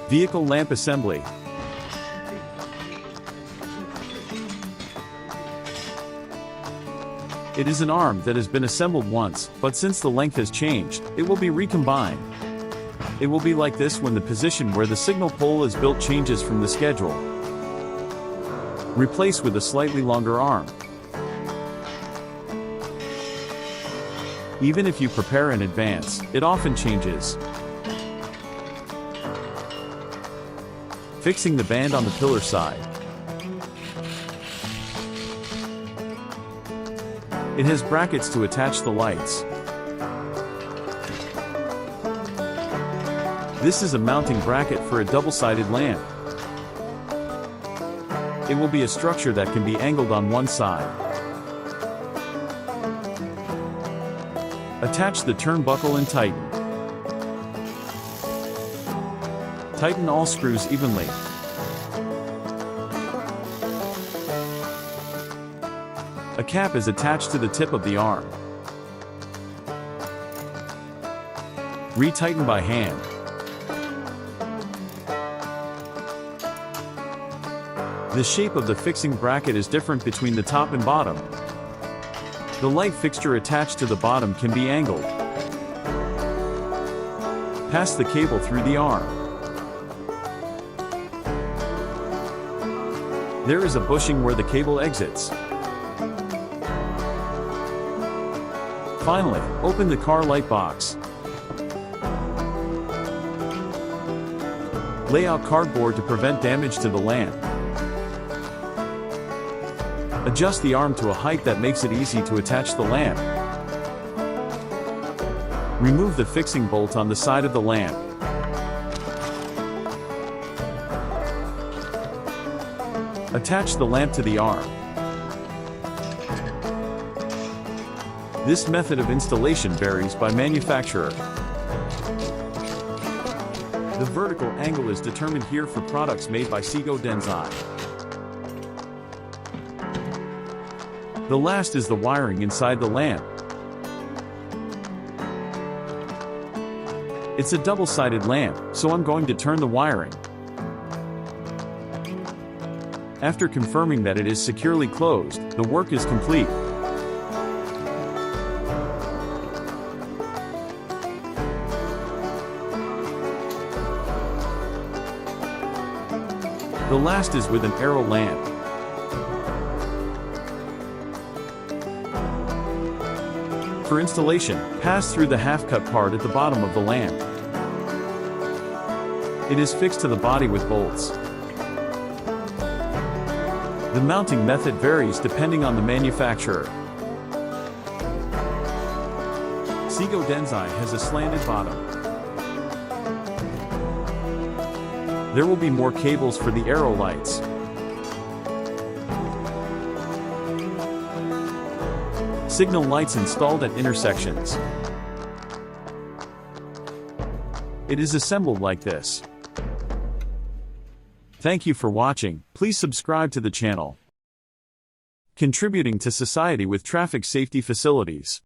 Vehicle lamp assembly. It is an arm that has been assembled once, but since the length has changed, it will be recombined. It will be like this when the position where the signal pole is built changes from the schedule. Replace with a slightly longer arm. Even if you prepare in advance, it often changes. Fixing the band on the pillar side. It has brackets to attach the lights. This is a mounting bracket for a double-sided lamp. It will be a structure that can be angled on one side. Attach the turnbuckle and tighten. Tighten all screws evenly. A cap is attached to the tip of the arm. Retighten by hand. The shape of the fixing bracket is different between the top and bottom. The light fixture attached to the bottom can be angled. Pass the cable through the arm. There is a bushing where the cable exits. Finally, open the car light box. Lay out cardboard to prevent damage to the lamp. Adjust the arm to a height that makes it easy to attach the lamp. Remove the fixing bolt on the side of the lamp. Attach the lamp to the arm. This method of installation varies by manufacturer. The vertical angle is determined here for products made by Seiko Densai. The last is the wiring inside the lamp. It's a double-sided lamp, so I'm going to turn the wiring. After confirming that it is securely closed, the work is complete. The last is with an arrow lamp. For installation, pass through the half-cut part at the bottom of the lamp. It is fixed to the body with bolts. The mounting method varies depending on the manufacturer. Seiko Densai has a slanted bottom. There will be more cables for the arrow lights. Signal lights installed at intersections. It is assembled like this. Thank you for watching. Please subscribe to the channel. Contributing to society with traffic safety facilities.